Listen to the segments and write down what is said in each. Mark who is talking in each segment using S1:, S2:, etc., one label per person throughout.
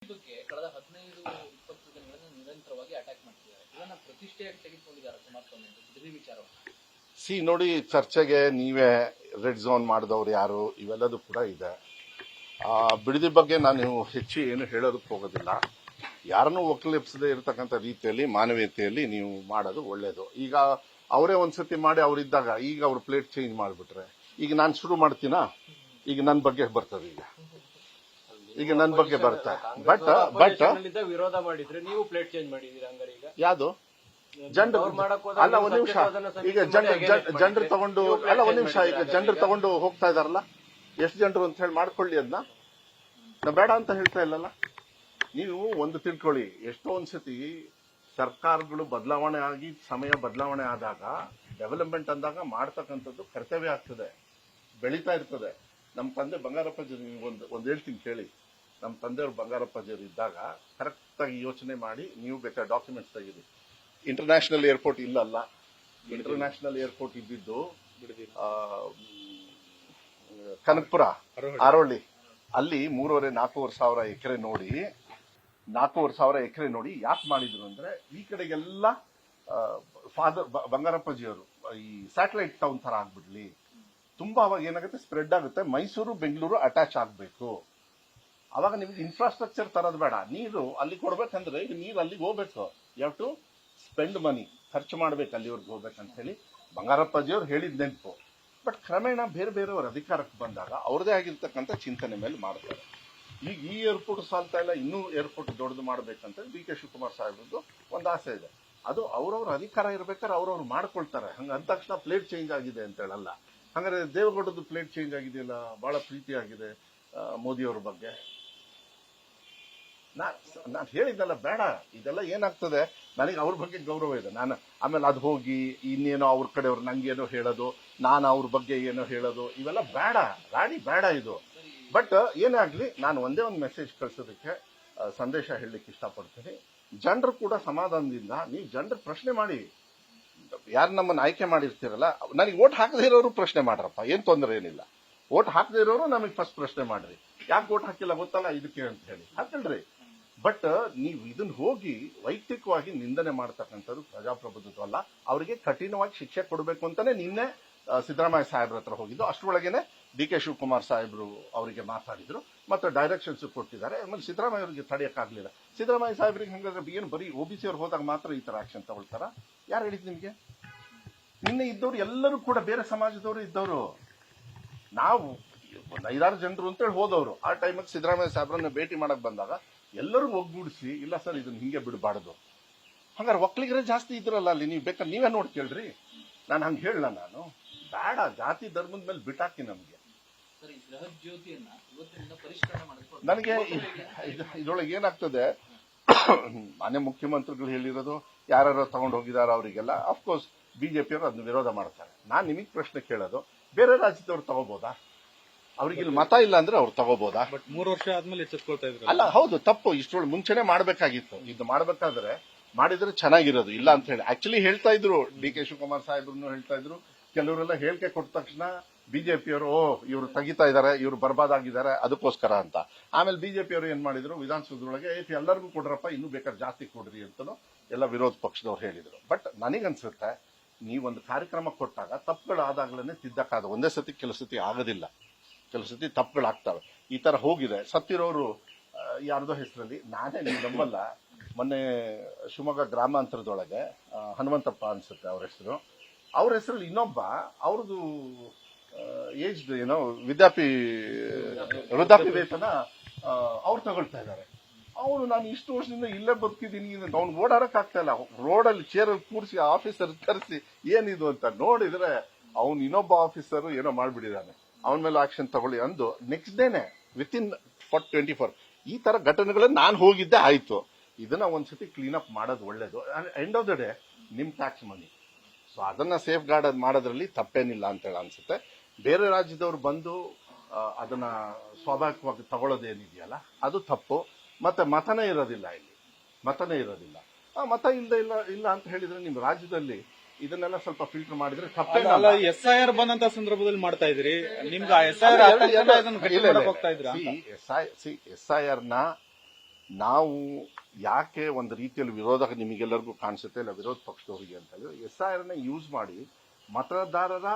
S1: ಬಗ್ಗೆ ಕಳೆದ 15-20 ದಿನಗಳಿಂದ ನಿರಂತರವಾಗಿ ಅಟ್ಯಾಕ್ ಮಾಡ್ತಿದ್ದಾರೆ. ಇದನ್ನ ಪ್ರತಿಷ್ಠೆಯಾಗಿ ತೆಗೆದುಕೊಂಡಿದ್ದಾರೆ ಕುಮಾರಸ್ವಾಮಿ ಅಂತ ಬಿಡದಿ ವಿಚಾರವನ್ನು.
S2: ನೋಡಿ, ಚರ್ಚೆಗೆ ನೀವೇ ರೆಡ್ ಝೋನ್ ಮಾಡಿದವ್ರು ಯಾರು ಇವೆಲ್ಲದೂ ಕೂಡ ಇದೆ. ಬಿಡದಿ ಬಗ್ಗೆ ನಾನು ಹೆಚ್ಚು ಏನು ಹೇಳೋದಕ್ಕೆ ಹೋಗೋದಿಲ್ಲ. ಯಾರನ್ನೂ ಒಕ್ಕಲೆಬ್ಸದೆ ಇರತಕ್ಕಂಥ ರೀತಿಯಲ್ಲಿ ಮಾನವೀಯತೆಯಲ್ಲಿ ನೀವು ಮಾಡೋದು ಒಳ್ಳೇದು. ಈಗ ಅವರೇ ಒಂದ್ಸತಿ ಮಾಡಿ ಅವರಿದ್ದಾಗ ಈಗ ಅವ್ರ ಪ್ಲೇಟ್ ಚೇಂಜ್ ಮಾಡಿಬಿಟ್ರೆ ಈಗ ನಾನು ಶುರು ಮಾಡ್ತೀನಾ? ಈಗ ನನ್ನ ಬಗ್ಗೆ ಬರ್ತದೆ. ಈಗ ನನ್ನ ಬಗ್ಗೆ ಬರುತ್ತೆ. ಬಟ್
S3: ವಿರೋಧ ಮಾಡಿದ್ರೆ ನೀವು ಪ್ಲೇಟ್ ಚೇಂಜ್ ಮಾಡಿದೀರಾ ಹಂಗಾರೆ? ಈಗ ಯಾವುದು
S2: ಜನರು ಅಲ್ಲ, ಒಂದ್ ನಿಮಿಷ. ಈಗ ಜನರು ತಗೊಂಡು ಅಲ್ಲ, ಒಂದ್ ನಿಮಿಷ. ಈಗ ಜನರು ತಗೊಂಡು ಹೋಗ್ತಾ ಇದಾರಲ್ಲ, ಎಷ್ಟು ಜನರು ಅಂತ ಹೇಳಿ ಮಾಡ್ಕೊಳ್ಳಿ. ಅದನ್ನ ನಾ ಬೇಡ ಅಂತ ಹೇಳ್ತಾ ಇಲ್ಲಲ್ಲ. ನೀವು ಒಂದು ತಿಳ್ಕೊಳ್ಳಿ, ಎಷ್ಟೋ ಒಂದ್ಸತಿ ಸರ್ಕಾರಗಳು ಬದಲಾವಣೆ ಆಗಿ ಸಮಯ ಬದಲಾವಣೆ ಆದಾಗ ಡೆವಲಪ್ಮೆಂಟ್ ಅಂದಾಗ ಮಾಡ್ತಕ್ಕಂಥದ್ದು ಕರ್ತವ್ಯ ಆಗ್ತದೆ, ಬೆಳೀತಾ ಇರ್ತದೆ. ನಮ್ಮ ತಂದೆ ಬಂಗಾರಪ್ಪಾಜಿಯವರು ಒಂದು ಹೇಳ್ತೀನಿ ಕೇಳಿ. ನಮ್ಮ ತಂದೆಯವರು ಬಂಗಾರಪ್ಪಾಜಿಯವರು ಇದ್ದಾಗ ಕರೆಕ್ಟ್ ಆಗಿ ಯೋಚನೆ ಮಾಡಿ ನೀವು ಬೇಕಾದ ಡಾಕ್ಯುಮೆಂಟ್ಸ್ ತೆಗೀರಿ. ಇಂಟರ್ನ್ಯಾಷನಲ್ ಏರ್ಪೋರ್ಟ್ ಇಲ್ಲಲ್ಲ, ಇಂಟರ್ನ್ಯಾಷನಲ್ ಏರ್ಪೋರ್ಟ್ ಇದ್ದಿದ್ದು ಕನಕಪುರ ಆರೋಳಿ. ಅಲ್ಲಿ 3,500-4,000 ಸಾವಿರ ಎಕರೆ ನೋಡಿ, 4,000 ಸಾವಿರ ಎಕರೆ ನೋಡಿ ಯಾಕೆ ಮಾಡಿದ್ರು ಅಂದ್ರೆ ಈ ಕಡೆಗೆಲ್ಲ ಫಾದರ್ ಬಂಗಾರಪ್ಪಾಜಿಯವರು ಈ ಸ್ಯಾಟಲೈಟ್ ಟೌನ್ ತರ ಆಗ್ಬಿಡ್ಲಿ. ತುಂಬಾ ಅವಾಗ ಏನಾಗುತ್ತೆ, ಸ್ಪ್ರೆಡ್ ಆಗುತ್ತೆ. ಮೈಸೂರು ಬೆಂಗಳೂರು ಅಟ್ಯಾಚ್ ಆಗ್ಬೇಕು. ಅವಾಗ ನಿಮ್ಗೆ ಇನ್ಫ್ರಾಸ್ಟ್ರಕ್ಚರ್ ತರೋದು ಬೇಡ, ನೀರು ಅಲ್ಲಿ ಕೊಡ್ಬೇಕಂದ್ರೆ ಈಗ ನೀರು ಅಲ್ಲಿಗೆ ಹೋಗ್ಬೇಕು. You have to spend money, ಖರ್ಚು ಮಾಡ್ಬೇಕು ಅಲ್ಲಿವರೆಗೆ ಹೋಗ್ಬೇಕಂತ ಹೇಳಿ ಬಂಗಾರಪ್ಪಾಜಿಯವರು ಹೇಳಿದ್ ನೆನಪು. ಬಟ್ ಕ್ರಮೇಣ ಬೇರೆ ಬೇರೆಯವರು ಅಧಿಕಾರಕ್ಕೆ ಬಂದಾಗ ಅವ್ರದೇ ಆಗಿರ್ತಕ್ಕಂಥ ಚಿಂತನೆ ಮೇಲೆ ಮಾಡ್ತಾರೆ. ಈಗ ಈ ಏರ್ಪೋರ್ಟ್ ಸಾಲ್ತಾ ಇಲ್ಲ, ಇನ್ನೂ ಏರ್ಪೋರ್ಟ್ ದೊಡ್ಡದು ಮಾಡ್ಬೇಕಂತ ಡಿ ಕೆ ಶಿವಕುಮಾರ್ ಸಾಹೇಬ್ರದ್ದು ಒಂದು ಆಸೆ ಇದೆ. ಅದು ಅವ್ರವ್ರ ಅಧಿಕಾರ ಇರ್ಬೇಕಾದ್ರೆ ಅವ್ರವ್ರು ಮಾಡ್ಕೊಳ್ತಾರೆ. ಹಂಗ ಅಂದ ತಕ್ಷಣ ಪ್ಲೇಟ್ ಚೇಂಜ್ ಆಗಿದೆ ಅಂತ ಹೇಳಲ್ಲ. ಹಂಗಾರೆ ದೇವೇಗೌಡದ್ದು ಪ್ಲೇಟ್ ಚೇಂಜ್ ಆಗಿದೆಯಲ್ಲ, ಬಹಳ ಪ್ರೀತಿ ಆಗಿದೆ ಮೋದಿಯವ್ರ ಬಗ್ಗೆ. ನಾನು ಹೇಳಿದ್ದಲ್ಲ, ಬೇಡ. ಇದೆಲ್ಲ ಏನಾಗ್ತದೆ, ನನಗೆ ಅವ್ರ ಬಗ್ಗೆ ಗೌರವ ಇದೆ. ನಾನು ಆಮೇಲೆ ಅದು ಹೋಗಿ ಇನ್ನೇನೋ ಅವ್ರ ಕಡೆಯವ್ರು ನಂಗೇನೋ ಹೇಳೋದು, ನಾನು ಅವ್ರ ಬಗ್ಗೆ ಏನೋ ಹೇಳೋದು, ಇವೆಲ್ಲ ಬೇಡ. ಬೇಡ ಇದು. ಬಟ್ ಏನೇ ಆಗ್ಲಿ, ನಾನು ಒಂದೇ ಒಂದು ಮೆಸೇಜ್ ಕಳ್ಸೋದಕ್ಕೆ ಸಂದೇಶ ಹೇಳಲಿಕ್ಕೆ ಇಷ್ಟಪಡ್ತೀನಿ. ಜನರು ಕೂಡ ಸಮಾಧಾನದಿಂದ ನೀವು ಜನರು ಪ್ರಶ್ನೆ ಮಾಡಿ. ಯಾರು ನಮ್ಮನ್ನು ಆಯ್ಕೆ ಮಾಡಿರ್ತೀರಲ್ಲ, ನನಗೆ ಓಟ್ ಹಾಕದೇ ಇರೋರು ಪ್ರಶ್ನೆ ಮಾಡ್ರಪ್ಪ, ಏನ್ ತೊಂದರೆ ಏನಿಲ್ಲ. ಓಟ್ ಹಾಕದೇ ಇರೋರು ನಮಗೆ ಫಸ್ಟ್ ಪ್ರಶ್ನೆ ಮಾಡ್ರಿ. ಯಾಕೆ ಓಟ್ ಹಾಕಿಲ್ಲ ಗೊತ್ತಲ್ಲ ಇದಕ್ಕೆ ಅಂತ ಹೇಳಿ ಹಾಕಲ್ರಿ. ಬಟ್ ನೀವು ಇದನ್ನ ಹೋಗಿ ವೈಯಕ್ತಿಕವಾಗಿ ನಿಂದನೆ ಮಾಡ್ತಕ್ಕಂಥದ್ದು ಪ್ರಜಾಪ್ರಭುತ್ವ ಅಲ್ಲ. ಅವರಿಗೆ ಕಠಿಣವಾಗಿ ಶಿಕ್ಷೆ ಕೊಡಬೇಕು ಅಂತಾನೆ ನಿನ್ನೆ ಸಿದ್ದರಾಮಯ್ಯ ಸಾಹೇಬ್ರ ಹತ್ರ ಹೋಗಿದ್ದು. ಅಷ್ಟರೊಳಗೇನೆ ಡಿ ಕೆ ಶಿವಕುಮಾರ್ ಸಾಹೇಬ್ರು ಅವರಿಗೆ ಮಾತಾಡಿದ್ರು, ಮತ್ತೆ ಡೈರೆಕ್ಷನ್ಸ್ ಕೊಟ್ಟಿದ್ದಾರೆ. ಆಮೇಲೆ ಸಿದ್ದರಾಮಯ್ಯ ಅವರಿಗೆ ತಡೆಯಕ್ಕಾಗ್ಲಿಲ್ಲ. ಸಿದ್ದರಾಮಯ್ಯ ಸಾಹೇಬ್ರಿಗೆ ಹಂಗಾದ್ರೆ ಏನು ಬರೀ OBC ಅವ್ರು ಹೋದಾಗ ಮಾತ್ರ ಈ ತರ ಆಕ್ಷನ್ ತಗೊಳ್ತಾರ? ಯಾರು ಹೇಳಿದ್ ನಿಮ್ಗೆ? ನಿನ್ನೆ ಇದ್ದವ್ರು ಎಲ್ಲರೂ ಕೂಡ ಬೇರೆ ಸಮಾಜದವರು ಇದ್ದವರು. ನಾವು ಒಂದು 5-6 ಜನರು ಅಂತೇಳಿ ಹೋದವರು. ಆ ಟೈಮಿಗೆ ಸಿದ್ದರಾಮಯ್ಯ ಸಾಹೇಬ್ರನ್ನ ಭೇಟಿ ಮಾಡಕ್ ಬಂದಾಗ ಎಲ್ಲರೂ ಒಗ್ಗೂಡಿಸಿ, ಇಲ್ಲ ಸರ್ ಇದನ್ನ ಹಿಂಗೆ ಬಿಡಬಾರ್ದು. ಹಂಗಾರೆ ಒಕ್ಕಲಿಗರೇ ಜಾಸ್ತಿ ಇದ್ರಲ್ಲ ಅಲ್ಲಿ, ನೀವು ಬೇಕಾದ್ರೆ ನೀವೇ ನೋಡಿ ಕೇಳ್ರಿ. ನಾನು ಹಂಗೆ ಹೇಳಲ್ಲ. ನಾನು ಬೇಡ, ಜಾತಿ ಧರ್ಮದ ಮೇಲೆ ಬಿಟ್ಟಾಕಿ. ನಮ್ಗೆ ನನಗೆ ಇದ್ರೊಳಗೆ ಏನಾಗ್ತದೆ, ಮಾನ್ಯ ಮುಖ್ಯಮಂತ್ರಿಗಳು ಹೇಳಿರೋದು ಯಾರು ತಗೊಂಡು ಹೋಗಿದಾರ ಅವರಿಗೆಲ್ಲ ಅಫ್ಕೋರ್ಸ್ ಬಿಜೆಪಿಯವರು ಅದನ್ನ ವಿರೋಧ ಮಾಡ್ತಾರೆ. ನಾನು ನಿಮಗೆ ಪ್ರಶ್ನೆ ಕೇಳೋದು, ಬೇರೆ ರಾಜ್ಯದವ್ರು ತಗೋಬೋದಾ? ಅವ್ರಿಗೆ ಇಲ್ಲಿ ಮತ ಇಲ್ಲ ಅಂದ್ರೆ ಅವ್ರು ತಗೋಬೋದಾ?
S4: ಬಟ್ 3 ವರ್ಷ ಆದ್ಮೇಲೆ ಎಚ್ಚೆತ್ಕೊಳ್ತಾ ಇದ್ರು.
S2: ಅಲ್ಲ, ಹೌದು, ತಪ್ಪು. ಇಷ್ಟೊಳಗೆ ಮುಂಚೆನೆ ಮಾಡ್ಬೇಕಾಗಿತ್ತು. ಇದು ಮಾಡ್ಬೇಕಾದ್ರೆ ಮಾಡಿದ್ರೆ ಚೆನ್ನಾಗಿರೋದು. ಇಲ್ಲ ಅಂತ ಹೇಳಿ ಆಕ್ಚುಲಿ ಹೇಳ್ತಾ ಇದ್ರು ಡಿ ಕೆ ಶಿವಕುಮಾರ್ ಸಾಹೇಬ್ರು ಹೇಳ್ತಾ ಇದ್ರು. ಕೆಲವರೆಲ್ಲ ಹೇಳಿಕೆ ಕೊಟ್ಟ ತಕ್ಷಣ ಬಿಜೆಪಿಯವರು ಇವರು ತೆಗಿತಾ ಇದಾರೆ, ಇವರು ಬರ್ಬಾದಾಗಿದ್ದಾರೆ ಅದಕ್ಕೋಸ್ಕರ ಅಂತ. ಆಮೇಲೆ ಬಿಜೆಪಿಯವರು ಏನ್ ಮಾಡಿದ್ರು, ವಿಧಾನಸೌಧದೊಳಗೆ ಎಲ್ಲರಿಗೂ ಕೊಡ್ರಪ್ಪ, ಇನ್ನೂ ಬೇಕಾದ್ರೆ ಜಾಸ್ತಿ ಕೊಡ್ರಿ ಅಂತನೂ ಎಲ್ಲ ವಿರೋಧ ಪಕ್ಷದವ್ರು ಹೇಳಿದ್ರು. ಬಟ್ ನನಗನ್ಸುತ್ತೆ, ನೀವೊಂದು ಕಾರ್ಯಕ್ರಮ ಕೊಟ್ಟಾಗ ತಪ್ಪುಗಳಾದಾಗ್ಲೇ ತಿದ್ದಕ್ಕಾದ. ಒಂದೇ ಸತಿ ಕೆಲವು ಸತಿ ಆಗೋದಿಲ್ಲ, ಕೆಲವು ಸತಿ ತಪ್ಪುಗಳಾಗ್ತವೆ. ಈ ತರ ಹೋಗಿದೆ. ಸತ್ತಿರೋರು ಯಾರ್ದೋ ಹೆಸರಲ್ಲಿ, ನಾನೇ ನೀವು ನಂಬಲ್ಲ, ಮೊನ್ನೆ ಶಿವಮೊಗ್ಗ ಗ್ರಾಮಾಂತರದೊಳಗೆ ಹನುಮಂತಪ್ಪ ಅನ್ಸುತ್ತೆ ಅವ್ರ ಹೆಸರು. ಅವ್ರ ಹೆಸರಲ್ಲಿ ಇನ್ನೊಬ್ಬ ಅವ್ರದ್ದು ಏಜ್ಡ್ ಏನೋ ವೃದ್ಧಾಪ್ಯ ವೇತನ ಅವ್ರು ತಗೊಳ್ತಾ ಇದ್ದಾರೆ. ಅವನು ನಾನು ಇಷ್ಟು ವರ್ಷದಿಂದ ಇಲ್ಲೇ ಬದುಕಿದ್ದೀನಿ, ಅವ್ನು ಓಡಾಡಕ್ ಆಗ್ತಾ ಇಲ್ಲ. ರೋಡಲ್ಲಿ ಚೇರಲ್ಲಿ ಕೂರಿಸಿ ಆಫೀಸರ್ ಕರೆಸಿ ಏನಿದು ಅಂತ ನೋಡಿದ್ರೆ ಅವ್ನು ಇನ್ನೊಬ್ಬ ಆಫೀಸರ್ ಏನೋ ಮಾಡ್ಬಿಟ್ಟಿದ್ದಾನೆ, ಅವನ ಮೇಲೆ ಆಕ್ಷನ್ ತಗೊಳ್ಳಿ ಅಂದು ನೆಕ್ಸ್ಟ್ ಡೇನೆ ವಿತಿನ್ 24 ಈ ತರ ಘಟನೆಗಳನ್ನ ನಾನು ಹೋಗಿದ್ದೆ ಆಯ್ತು. ಇದನ್ನ ಒಂದ್ಸತಿ ಕ್ಲೀನ್ ಅಪ್ ಮಾಡೋದು ಒಳ್ಳೇದು. ಎಂಡ್ ಆಫ್ ದ ಡೇ ನಿಮ್ ಟ್ಯಾಕ್ಸ್ ಮನಿ, ಸೊ ಅದನ್ನ ಸೇಫ್ ಗಾರ್ಡ್ ಮಾಡೋದ್ರಲ್ಲಿ ತಪ್ಪೇನಿಲ್ಲ ಅಂತ ಹೇಳಿ ಅನ್ಸುತ್ತೆ. ಬೇರೆ ರಾಜ್ಯದವ್ರು ಬಂದು ಅದನ್ನ ಸ್ವಾಭಾವಿಕವಾಗಿ ತಗೊಳ್ಳೋದೇನಿದೆಯಲ್ಲ ಅದು ತಪ್ಪು. ಮತ್ತೆ ಮತನೇ ಇರೋದಿಲ್ಲ ಇಲ್ಲಿ, ಮತನೇ ಇರೋದಿಲ್ಲ. ಮತ ಇಲ್ಲ ಅಂತ ಹೇಳಿದ್ರೆ ನಿಮ್ ರಾಜ್ಯದಲ್ಲಿ ಇದನ್ನೆಲ್ಲ ಸ್ವಲ್ಪ ಫಿಲ್ಟರ್ ಮಾಡಿದ್ರೆ ತಪ್ಪೇನಲ್ಲ.
S4: SIR ಬಂದಂತ ಸಂದರ್ಭದಲ್ಲಿ ಮಾಡ್ತಾ ಇದ್ರಿ, ನಿಮ್ಗೆ SIR ಹೋಗ್ತಾ ಇದ್ರ?
S2: SIR ನ ನಾವು ಯಾಕೆ ಒಂದು ರೀತಿಯಲ್ಲಿ ವಿರೋಧ ನಿಮಗೆಲ್ಲರಿಗೂ ಕಾಣಿಸುತ್ತೆ ಇಲ್ಲ ವಿರೋಧ ಪಕ್ಷದವರಿಗೆ ಅಂತ ಹೇಳಿದ್ರೆ SIR ಯೂಸ್ ಮಾಡಿ ಮತದಾರರ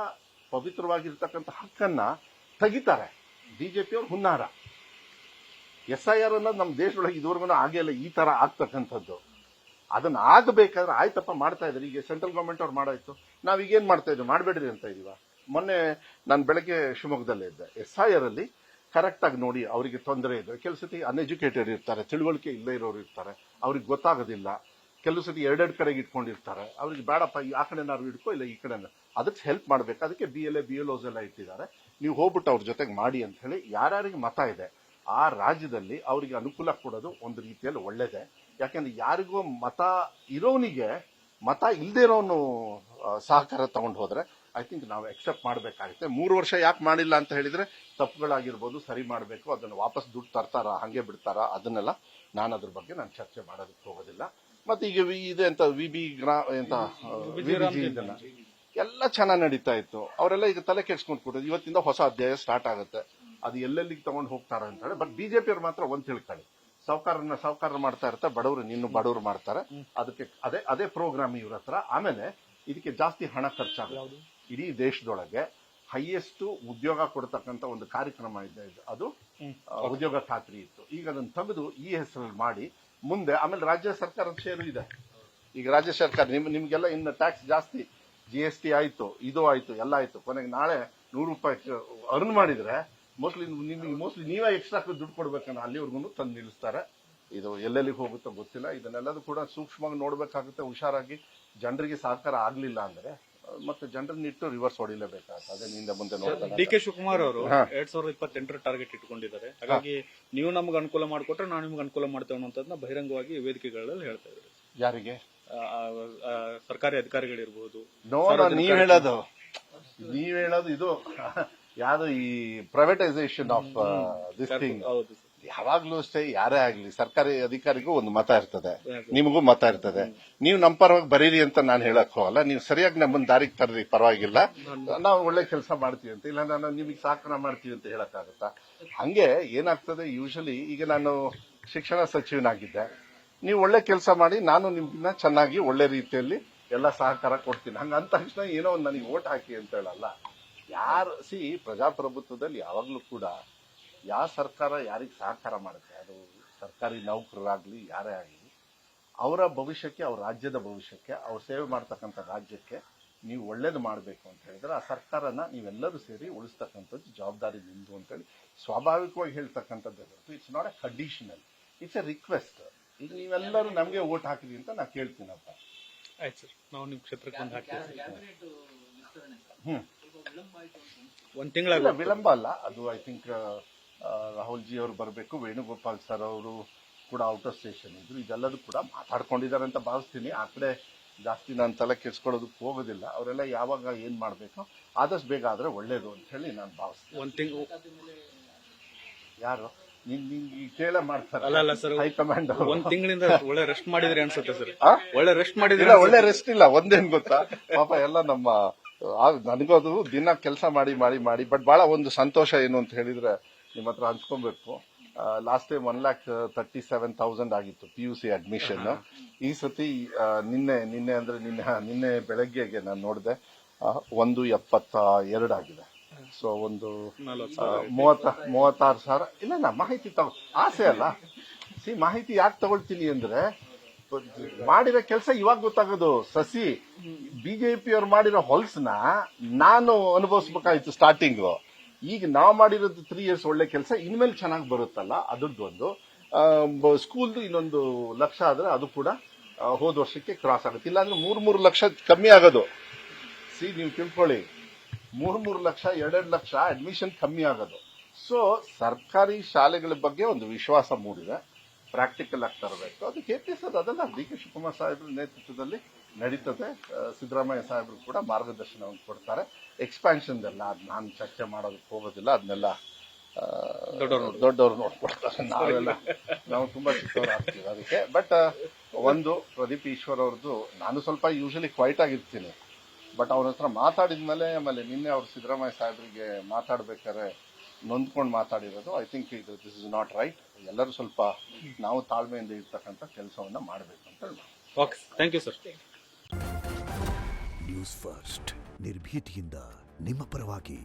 S2: ಪವಿತ್ರವಾಗಿರ್ತಕ್ಕಂಥ ಹಕ್ಕನ್ನ ತೆಗಿತಾರೆ. ಬಿಜೆಪಿಯವ್ರು ಹುನ್ನಾರ. SIR ಅನ್ನೋದು ನಮ್ಮ ದೇಶದೊಳಗೆ ಇದುವರೆಗೂ ಆಗೇ ಇಲ್ಲ ಈ ತರ ಆಗ್ತಕ್ಕಂಥದ್ದು. ಅದನ್ನ ಆಗಬೇಕಾದ್ರೆ ಆಯ್ತಪ್ಪ ಮಾಡ್ತಾ ಇದ್ದಾರೆ. ಈಗ ಸೆಂಟ್ರಲ್ ಗವರ್ಮೆಂಟ್ ಅವ್ರು ಮಾಡಾಯ್ತು, ನಾವೀಗೇನ್ ಮಾಡ್ತಾ ಇದ್ವಿ ಮಾಡಬೇಡ್ರಿ ಅಂತ ಇದೀವ. ಮೊನ್ನೆ ನಾನು ಬೆಳಗ್ಗೆ ಶಿವಮೊಗ್ಗದಲ್ಲೇ ಇದ್ದೆ. SIR ಅಲ್ಲಿ ಕರೆಕ್ಟ್ ಆಗಿ ನೋಡಿ, ಅವರಿಗೆ ತೊಂದರೆ ಇದೆ. ಕೆಲವು ಸತಿ ಅನ್ಎಜುಕೇಟೆಡ್ ಇರ್ತಾರೆ, ತಿಳುವಳಿಕೆ ಇಲ್ಲೇ ಇರೋರು ಇರ್ತಾರೆ, ಅವ್ರಿಗೆ ಗೊತ್ತಾಗೋದಿಲ್ಲ. ಕೆಲವು ಸತಿ ಎರಡೆರಡು ಕಡೆಗೆ ಇಟ್ಕೊಂಡಿರ್ತಾರೆ. ಅವ್ರಿಗೆ ಬೇಡಪ್ಪ ಆ ಕಡೆನಾರು ಇಟ್ಕೋ ಇಲ್ಲ ಈ ಕಡೆ, ಅದಕ್ಕೆ ಹೆಲ್ಪ್ ಮಾಡ್ಬೇಕು. ಅದಕ್ಕೆ BLA BLOs ಎಲ್ಲ ಇಟ್ಟಿದ್ದಾರೆ. ನೀವು ಹೋಗ್ಬಿಟ್ಟು ಅವ್ರ ಜೊತೆಗೆ ಮಾಡಿ ಅಂತ ಹೇಳಿ. ಯಾರ್ಯಾರಿಗೆ ಮತ ಇದೆ ಆ ರಾಜ್ಯದಲ್ಲಿ ಅವರಿಗೆ ಅನುಕೂಲ ಕೊಡೋದು ಒಂದು ರೀತಿಯಲ್ಲಿ ಒಳ್ಳೇದೇ. ಯಾಕಂದ್ರೆ ಯಾರಿಗೂ ಮತ ಇರೋನಿಗೆ ಮತ ಇಲ್ದೇ ಇರೋನು ಸಹಕಾರ ತಗೊಂಡು ಹೋದ್ರೆ ಐ ಥಿಂಕ್ ನಾವು ಎಕ್ಸೆಪ್ಟ್ ಮಾಡಬೇಕಾಗುತ್ತೆ. 3 ವರ್ಷ ಯಾಕೆ ಮಾಡಿಲ್ಲ ಅಂತ ಹೇಳಿದ್ರೆ ತಪ್ಪುಗಳಾಗಿರ್ಬೋದು, ಸರಿ ಮಾಡಬೇಕು. ಅದನ್ನು ವಾಪಸ್ ದುಡ್ಡು ತರ್ತಾರ, ಹಂಗೆ ಬಿಡ್ತಾರ, ಅದನ್ನೆಲ್ಲ ನಾನು ಅದ್ರ ಬಗ್ಗೆ ನಾನು ಚರ್ಚೆ ಮಾಡೋದಕ್ಕೆ ಹೋಗೋದಿಲ್ಲ. ಮತ್ತೆ ಈಗ ಇದೆ ಅಂತ ವಿಬಿ ಇದನ್ನ ಎಲ್ಲ ಚೆನ್ನಾಗಿ ನಡೀತಾ ಇತ್ತು. ಅವರೆಲ್ಲ ಈಗ ತಲೆ ಕೆಡ್ಸ್ಕೊಂಡು ಕೊಟ್ಟರು. ಇವತ್ತಿಂದ ಹೊಸ ಅಧ್ಯಾಯ ಸ್ಟಾರ್ಟ್ ಆಗುತ್ತೆ. ಅದು ಎಲ್ಲೆಲ್ಲಿಗೆ ತಗೊಂಡು ಹೋಗ್ತಾರೆ ಅಂತ ಹೇಳಿ. ಬಟ್ ಬಿಜೆಪಿಯವ್ರು ಮಾತ್ರ ಒಂದ್ ತಿಳ್ಕೊಳ್ಳಿ, ಸಾವುಕಾರ ಮಾಡ್ತಾ ಇರ್ತಾರೆ, ಬಡವರು ನಿನ್ನು ಬಡವರು ಮಾಡ್ತಾರೆ. ಅದಕ್ಕೆ ಅದೇ ಪ್ರೋಗ್ರಾಮ್ ಇವ್ರ ಹತ್ರ. ಆಮೇಲೆ ಇದಕ್ಕೆ ಜಾಸ್ತಿ ಹಣ ಖರ್ಚಾಗುತ್ತೆ. ಇಡೀ ದೇಶದೊಳಗೆ ಹೈಯೆಸ್ಟ್ ಉದ್ಯೋಗ ಕೊಡ್ತಕ್ಕಂಥ ಒಂದು ಕಾರ್ಯಕ್ರಮ ಇದೆ, ಅದು ಉದ್ಯೋಗ ಖಾತ್ರಿ ಇತ್ತು. ಈಗ ಅದನ್ನು ತೆಗೆದು ಈ ಹೆಸರಲ್ಲಿ ಮಾಡಿ ಮುಂದೆ ಆಮೇಲೆ ರಾಜ್ಯ ಸರ್ಕಾರದ ಷೇರು ಇದೆ. ಈಗ ರಾಜ್ಯ ಸರ್ಕಾರ ನಿಮ್ಗೆಲ್ಲ ಇನ್ನು ಟ್ಯಾಕ್ಸ್ ಜಾಸ್ತಿ, GST ಆಯ್ತು, ಇದು ಆಯ್ತು, ಎಲ್ಲ ಆಯ್ತು. ಕೊನೆಗೆ ನಾಳೆ 100 ರೂಪಾಯಿ ಅರ್ನ್ ಮಾಡಿದ್ರೆ ಮೋಸ್ಟ್ಲಿ ನೀವೇ ಎಕ್ಸ್ಟ್ರಾ ದುಡ್ಡು ಕೊಡ್ಬೇಕನ್ನ ಅಲ್ಲಿವರೆಗೂ ತಂದು ನಿಲ್ಲಿಸ್ತಾರೆ. ಇದು ಎಲ್ಲೆಲ್ಲಿಗೆ ಹೋಗುತ್ತೋ ಗೊತ್ತಿಲ್ಲ. ಇದನ್ನೆಲ್ಲದೂ ಕೂಡ ಸೂಕ್ಷ್ಮವಾಗಿ ನೋಡ್ಬೇಕಾಗುತ್ತೆ, ಹುಷಾರಾಗಿ. ಜನರಿಗೆ ಸಹಕಾರ ಆಗ್ಲಿಲ್ಲ ಅಂದ್ರೆ ಮತ್ತೆ ಜನರನ್ನಿಟ್ಟು ರಿವರ್ಸ್ ಹೊಡಿಲೇಬೇಕಾಗುತ್ತೆ. ಅದೇ ನಿಂದ ಮುಂದೆ ನೋಡ್ತಾರೆ.
S4: DK ಶಿವಕುಮಾರ್ ಅವರು 2028 ಟಾರ್ಗೆಟ್ ಇಟ್ಕೊಂಡಿದ್ದಾರೆ. ಹಾಗಾಗಿ ನೀವು ನಮ್ಗೆ ಅನುಕೂಲ ಮಾಡಿಕೊಟ್ರೆ ನಾವು ನಿಮ್ಗೆ ಅನುಕೂಲ ಮಾಡ್ತೇವೆ ಅನ್ನೋದನ್ನ ಬಹಿರಂಗವಾಗಿ ವೇದಿಕೆಗಳಲ್ಲಿ ಹೇಳ್ತಾ ಇದ್ದಾರೆ.
S2: ಯಾರಿಗೆ?
S4: ಸರ್ಕಾರಿ ಅಧಿಕಾರಿಗಳಿರ್ಬೋದು.
S2: ನೀವ್ ಹೇಳೋದು ಇದು ಯಾವ್ದು ಈ ಪ್ರೈವೇಟೈಸೇಷನ್ ಆಫ್ ದಿಸ್ ಥಿಂಗ್. ಯಾವಾಗ್ಲೂ ಅಷ್ಟೇ, ಯಾರೇ ಆಗ್ಲಿ ಸರ್ಕಾರಿ ಅಧಿಕಾರಿಗೂ ಒಂದು ಮತ ಇರ್ತದೆ, ನಿಮಗೂ ಮತ ಇರ್ತದೆ. ನೀವು ನಮ್ಮ ಪರವಾಗಿ ಬರೀರಿ ಅಂತ ನಾನು ಹೇಳಕ್ ಹೋಗಲ್ಲ. ನೀವು ಸರಿಯಾಗಿ ನಮ್ಮನ್ನ ದಾರಿಗೆ ತರ್ರಿ, ಪರವಾಗಿಲ್ಲ, ನಾವು ಒಳ್ಳೆ ಕೆಲಸ ಮಾಡ್ತೀವಿ ಅಂತ. ಇಲ್ಲ ನಾನು ನಿಮಗೆ ಸಹಕಾರ ಮಾಡ್ತೀವಿ ಅಂತ ಹೇಳಕ್ಕಾಗತ್ತಾ? ಹಂಗೆ ಏನಾಗ್ತದೆ ಯೂಶಲಿ. ಈಗ ನಾನು ಶಿಕ್ಷಣ ಸಚಿವನಾಗಿದ್ದೆ, ನೀವು ಒಳ್ಳೆ ಕೆಲಸ ಮಾಡಿ, ನಾನು ನಿಮ್ನ ಚೆನ್ನಾಗಿ ಒಳ್ಳೆ ರೀತಿಯಲ್ಲಿ ಎಲ್ಲ ಸಹಕಾರ ಕೊಡ್ತೀನಿ. ಹಂಗಂತ ತಕ್ಷಣ ಏನೋ ಒಂದು ನನಗೆ ಓಟ್ ಹಾಕಿ ಅಂತ ಹೇಳಲ್ಲ. ಪ್ರಜಾಪ್ರಭುತ್ವದಲ್ಲಿ ಯಾವಾಗ್ಲೂ ಕೂಡ ಯಾವ ಸರ್ಕಾರ ಯಾರಿಗೆ ಸಹಕಾರ ಮಾಡುತ್ತೆ, ಅದು ಸರ್ಕಾರಿ ನೌಕರರಾಗ್ಲಿ ಯಾರೇ ಆಗಲಿ, ಅವರ ಭವಿಷ್ಯಕ್ಕೆ, ಅವ್ರ ರಾಜ್ಯದ ಭವಿಷ್ಯಕ್ಕೆ, ಅವ್ರು ಸೇವೆ ಮಾಡ್ತಕ್ಕಂಥ ರಾಜ್ಯಕ್ಕೆ ನೀವು ಒಳ್ಳೇದು ಮಾಡಬೇಕು ಅಂತ ಹೇಳಿದ್ರೆ ಆ ಸರ್ಕಾರನ ನೀವೆಲ್ಲರೂ ಸೇರಿ ಉಳಿಸ್ತಕ್ಕಂಥದ್ದು ಜವಾಬ್ದಾರಿ ನಿಮ್ದು ಅಂತೇಳಿ ಸ್ವಾಭಾವಿಕವಾಗಿ ಹೇಳ್ತಕ್ಕಂಥದ್ದು. It's not A conditional, it's A request. ಈಗ ನೀವೆಲ್ಲರೂ ನಮಗೆ ಓಟ್ ಹಾಕಿದ್ರಿ ಅಂತ ನಾ ಕೇಳ್ತೀನಪ್ಪ.
S4: ಆಯ್ತು ಸರ್, ನಾವು ನಿಮ್ ಕ್ಷೇತ್ರಕ್ಕೆ ಒಂದು ಹಾಕ್ತೀವಿ. ಒಂದ್ ತಿಂಗಳ
S2: ವಿಳಂಬ ಅಲ್ಲ ಅದು. ಐ ಥಿಂಕ್ ರಾಹುಲ್ ಜಿ ಅವರು ಬರಬೇಕು, ವೇಣುಗೋಪಾಲ್ ಸರ್ ಅವರು ಕೂಡ ಔಟ್ ಆಫ್ ಸ್ಟೇಷನ್ ಇದ್ರು. ಇದೆಲ್ಲದೂ ಕೂಡ ಮಾತಾಡ್ಕೊಂಡಿದ್ದಾರೆ ಅಂತ ಭಾವಿಸ್ತೀನಿ. ಆ ಕಡೆ ಜಾಸ್ತಿ ನಾನು ತಲೆ ಕೆಡ್ಸ್ಕೊಳ್ಳೋದಕ್ಕೆ ಹೋಗೋದಿಲ್ಲ. ಅವರೆಲ್ಲ ಯಾವಾಗ ಏನ್ ಮಾಡ್ಬೇಕು ಆದಷ್ಟು ಬೇಗ ಆದ್ರೆ ಒಳ್ಳೇದು ಅಂತ ಹೇಳಿ ನಾನು ಭಾವಿಸ್ತೀನಿ.
S4: ಒಂದ್ ತಿಂಗಳು
S2: ಯಾರು ಕೇಳ ಮಾಡ್ತಾರೆ?
S4: ಅಲ್ಲ ಸರ್,
S2: ಹೈಕಮಾಂಡ್
S4: ಒಂದ್ ತಿಂಗಳಿಂದ ಒಳ್ಳೆ ರೆಸ್ಟ್ ಮಾಡಿದ್ರಿ ಅನ್ಸುತ್ತೆ ಸರ್. ಒಳ್ಳೆ ರೆಸ್ಟ್ ಮಾಡಿದ್ರೆ?
S2: ಒಳ್ಳೆ ರೆಸ್ಟ್ ಇಲ್ಲ. ಒಂದೇನ್ ಗೊತ್ತಾ, ಪಾಪ ಎಲ್ಲ ನಮ್ಮ ನನಗೋದು ದಿನ ಕೆಲಸ ಮಾಡಿ ಮಾಡಿ ಮಾಡಿ. ಬಟ್ ಬಹಳ ಒಂದು ಸಂತೋಷ ಏನು ಅಂತ ಹೇಳಿದ್ರೆ ನಿಮ್ಮ ಹತ್ರ ಹಂಚ್ಕೊಬೇಕು. ಲಾಸ್ಟ್ ಟೈಮ್ 1,37,000 ಆಗಿತ್ತು PUC ಅಡ್ಮಿಷನ್. ಈ ಸತಿ ನಿನ್ನೆ ಬೆಳಗ್ಗೆಗೆ ನಾನು ನೋಡಿದೆ 1,72 ಆಗಿದೆ. ಸೊ ಒಂದು 36,000. ಇಲ್ಲ ಮಾಹಿತಿ ಆಸೆ ಅಲ್ಲ. ಮಾಹಿತಿ ಯಾಕೆ ತಗೊಳ್ತೀನಿ ಅಂದ್ರೆ ಮಾಡಿರೋ ಕೆಲಸ ಇವಾಗ ಗೊತ್ತಾಗೋದು. ಬಿಜೆಪಿಯವ್ರು ಮಾಡಿರೋ ಹೊಲ್ಸ್ನ ನಾನು ಅನುಭವಿಸ್ಬೇಕಾಯ್ತು ಸ್ಟಾರ್ಟಿಂಗು. ಈಗ ನಾವು ಮಾಡಿರೋದು 3 years ಒಳ್ಳೆ ಕೆಲಸ, ಇನ್ಮೇಲೆ ಚೆನ್ನಾಗಿ ಬರುತ್ತಲ್ಲ ಅದರದ್ದೊಂದು. ಸ್ಕೂಲ್ದು ಇನ್ನೊಂದು ಲಕ್ಷ ಆದ್ರೆ ಅದು ಕೂಡ ಹೋದ ವರ್ಷಕ್ಕೆ ಕ್ರಾಸ್ ಆಗುತ್ತೆ. ಇಲ್ಲಾಂದ್ರೆ 3 ಲಕ್ಷ ಕಮ್ಮಿ ಆಗೋದು. ನೀವು ತಿಳ್ಕೊಳ್ಳಿ, 3 ಲಕ್ಷ 2 ಲಕ್ಷ ಅಡ್ಮಿಷನ್ ಕಮ್ಮಿ ಆಗೋದು. ಸೊ ಸರ್ಕಾರಿ ಶಾಲೆಗಳ ಬಗ್ಗೆ ಒಂದು ವಿಶ್ವಾಸ ಮೂಡಿದೆ, ಪ್ರಾಕ್ಟಿಕಲ್ ಆಗಿ ತರಬೇಕು. ಅದು ಕೆಪಿಎಸ್ ಅದೆಲ್ಲ DK ಶಿವಕುಮಾರ್ ಸಾಹೇಬ್ರ ನೇತೃತ್ವದಲ್ಲಿ ನಡೀತದೆ. ಸಿದ್ದರಾಮಯ್ಯ ಸಾಹೇಬರು ಕೂಡ ಮಾರ್ಗದರ್ಶನವನ್ನು ಕೊಡ್ತಾರೆ. ಎಕ್ಸ್ಪ್ಯಾನ್ಷನ್ ಎಲ್ಲ ಅದು ನಾನು ಚರ್ಚೆ ಮಾಡೋದಕ್ಕೆ ಹೋಗೋದಿಲ್ಲ. ಅದನ್ನೆಲ್ಲ ದೊಡ್ಡವರು ನೋಡ್ಕೊಡ್ತಾರೆ. ನಾವು ತುಂಬಾ ಚಿಕ್ಕವರಾಗ್ತೀವಿ ಅದಕ್ಕೆ. ಬಟ್ ಒಂದು ಪ್ರದೀಪ್ ಈಶ್ವರ್ ಅವ್ರದ್ದು, ನಾನು ಸ್ವಲ್ಪ ಯೂಶಲಿ ಕ್ವೈಟ್ ಆಗಿರ್ತೀನಿ, ಬಟ್ ಅವ್ರ ಹತ್ರ ಮಾತಾಡಿದ್ಮೇಲೆ ಆಮೇಲೆ ನಿನ್ನೆ ಅವ್ರು ಸಿದ್ದರಾಮಯ್ಯ ಸಾಹೇಬರಿಗೆ ಮಾತಾಡ್ಬೇಕಾದ್ರೆ ನೊಂದ್ಕೊಂಡು ಮಾತಾಡಿರೋದು. I think this is not right. ಎಲ್ಲರೂ ಸ್ವಲ್ಪ ನಾವು ತಾಳ್ಮೆಯಿಂದ ಇರ್ತಕ್ಕಂಥ ಕೆಲಸವನ್ನ ಮಾಡಬೇಕು ಅಂತ ಹೇಳಿ
S4: okay thank you sir.
S5: News first ನಿರ್ಭೀತಿಯಿಂದ ನಿಮ್ಮ ಪರವಾಗಿ.